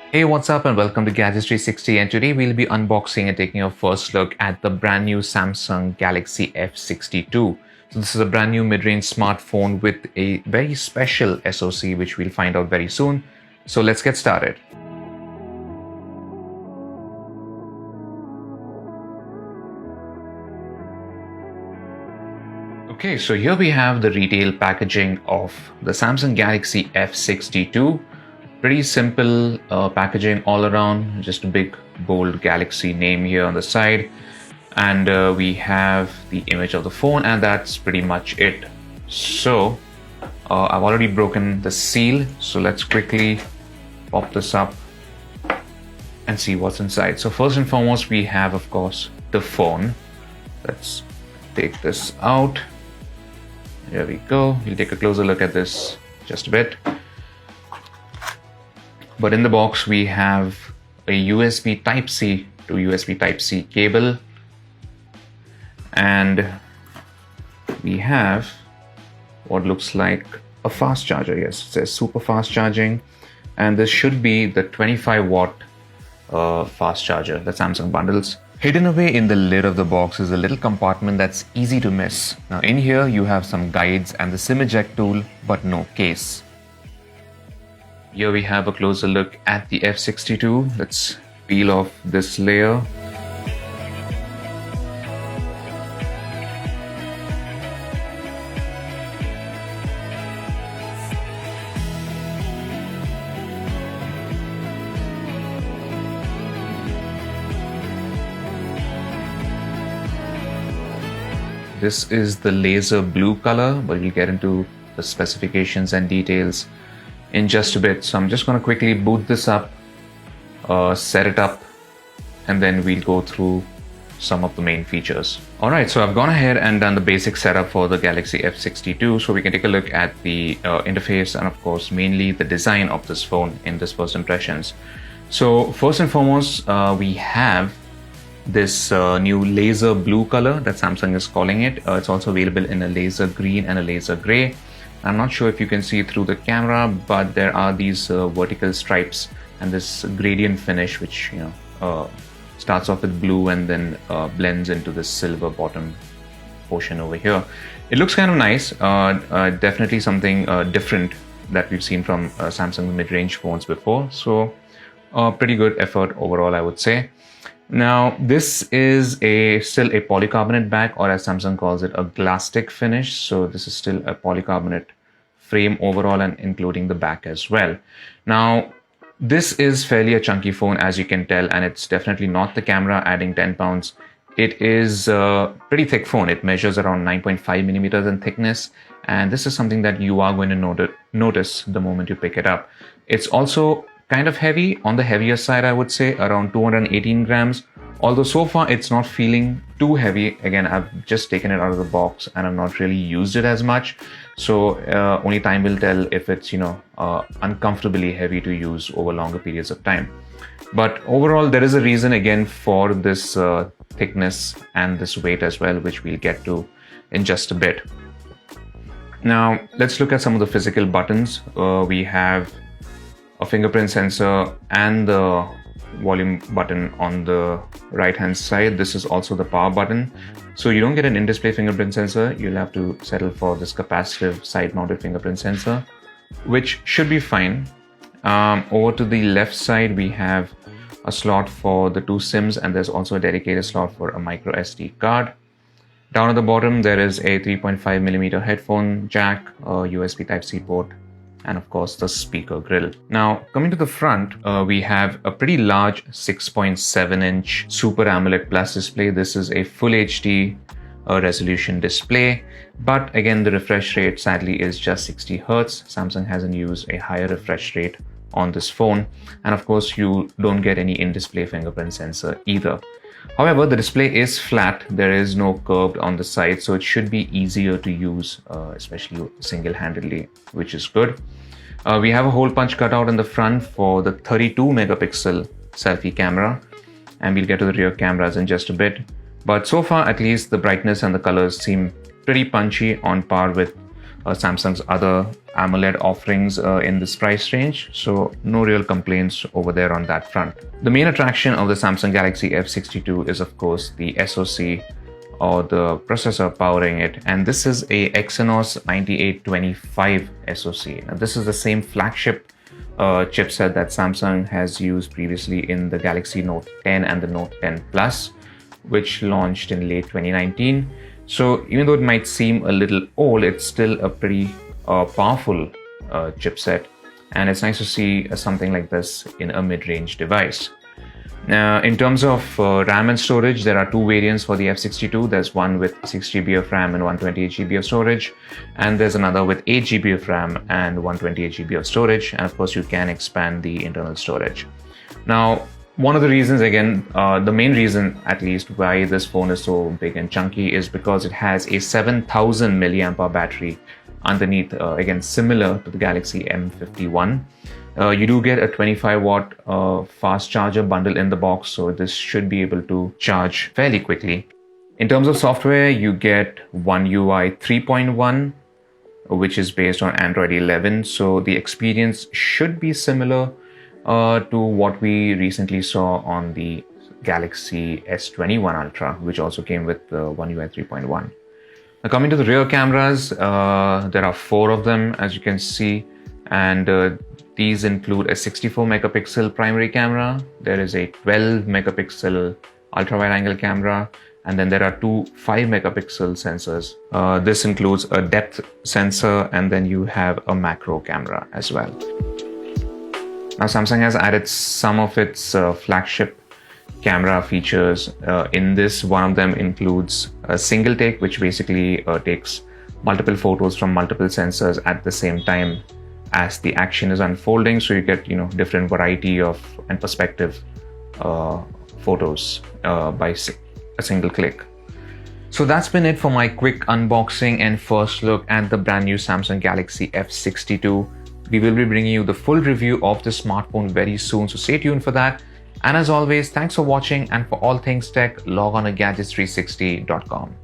Hey, what's up and welcome to Galaxy 360, and today we'll be unboxing and taking a first look at the brand new Samsung Galaxy F62. So this is a brand new mid-range smartphone with a very special SoC which we'll find out very soon. So let's get started. Okay, so here we have the retail packaging of the Samsung Galaxy F62. Pretty simple packaging all around, just a big bold Galaxy name here on the side. And we have the image of the phone, and that's pretty much it. So I've already broken the seal, so let's quickly pop this up and see what's inside. So first and foremost, we have, of course, the phone. Let's take this out. There we go. We'll take a closer look at this just a bit. But in the box, we have a USB Type-C to USB Type-C cable. And we have what looks like a fast charger. Yes, it says super fast charging. And this should be the 25-watt fast charger that Samsung bundles. Hidden away in the lid of the box is a little compartment that's easy to miss. Now in here you have some guides and the SIM eject tool, but no case. Here we have a closer look at the F62. Let's peel off this layer. This is the laser blue color, but we'll get into the specifications and details in just a bit. So I'm just going to quickly boot this up, set it up, and then we'll go through some of the main features. Alright, so I've gone ahead and done the basic setup for the Galaxy F62, so we can take a look at the interface and of course mainly the design of this phone in this first impressions. So first and foremost, we have this new laser blue color that Samsung is calling it. It's also available in a laser green and a laser gray. I'm not sure if you can see through the camera, but there are these vertical stripes and this gradient finish which starts off with blue and then blends into this silver bottom portion over here. It looks kind of nice, definitely something different that we've seen from Samsung mid-range phones before. So pretty good effort overall, I would say. Now this is still a polycarbonate back, or as Samsung calls it, a glastic finish. So this is still a polycarbonate frame overall and including the back as well. Now this is fairly a chunky phone, as you can tell, and it's definitely not the camera adding 10 pounds. It is a pretty thick phone. It measures around 9.5 millimeters in thickness, and this is something that you are going to notice the moment you pick it up. It's also kind of heavy, on the heavier side, I would say, around 218 grams. Although so far it's not feeling too heavy. Again, I've just taken it out of the box and I've not really used it as much. So only time will tell if it's, uncomfortably heavy to use over longer periods of time. But overall, there is a reason again for this thickness and this weight as well, which we'll get to in just a bit. Now, let's look at some of the physical buttons. We have a fingerprint sensor and the volume button on the right hand side. This is also the power button. So you don't get an in-display fingerprint sensor. You'll have to settle for this capacitive side-mounted fingerprint sensor, which should be fine. Over to the left side, we have a slot for the two SIMs, and there's also a dedicated slot for a micro SD card. Down at the bottom, there is a 3.5 millimeter headphone jack, a USB Type-C port, and of course the speaker grill. Now coming to the front, we have a pretty large 6.7-inch Super AMOLED Plus display. This is a full HD resolution display, but again the refresh rate sadly is just 60 Hz. Samsung hasn't used a higher refresh rate on this phone, and of course you don't get any in-display fingerprint sensor either. However, the display is flat. There is no curved on the side, so it should be easier to use, especially single-handedly, which is good. We have a hole punch cutout in the front for the 32 megapixel selfie camera, and we'll get to the rear cameras in just a bit. But so far, at least, the brightness and the colors seem pretty punchy, on par with Samsung's other AMOLED offerings in this price range, so no real complaints over there on that front. The main attraction of the Samsung Galaxy F62 is of course the SoC, or the processor powering it, and this is a Exynos 9825 SoC. Now, this is the same flagship chipset that Samsung has used previously in the Galaxy Note 10 and the Note 10 Plus, which launched in late 2019. So even though it might seem a little old, it's still a pretty powerful chipset, and it's nice to see something like this in a mid-range device. Now, in terms of RAM and storage, there are two variants for the F62. There's one with 6 GB of RAM and 128 GB of storage, and there's another with 8 GB of RAM and 128 GB of storage, and of course you can expand the internal storage. Now, one of the reasons, again, the main reason at least why this phone is so big and chunky is because it has a 7000 mAh battery underneath, again similar to the Galaxy M51. You do get a 25 watt fast charger bundle in the box, so this should be able to charge fairly quickly. In terms of software, you get One UI 3.1, which is based on Android 11, so the experience should be similar to what we recently saw on the Galaxy S21 Ultra, which also came with One UI 3.1. Now, coming to the rear cameras, there are 4 of them, as you can see, and these include a 64 megapixel primary camera, there is a 12 megapixel ultra wide angle camera, and then there are 2 5 megapixel sensors. This includes a depth sensor, and then you have a macro camera as well. Now, Samsung has added some of its flagship camera features in this. One of them includes a single take, which basically takes multiple photos from multiple sensors at the same time as the action is unfolding, so you get different variety of and perspective photos by a single click. So that's been it for my quick unboxing and first look at the brand new Samsung Galaxy F62. We will be bringing you the full review of the smartphone very soon, so stay tuned for that. And as always, thanks for watching, and for all things tech, log on to gadgets360.com.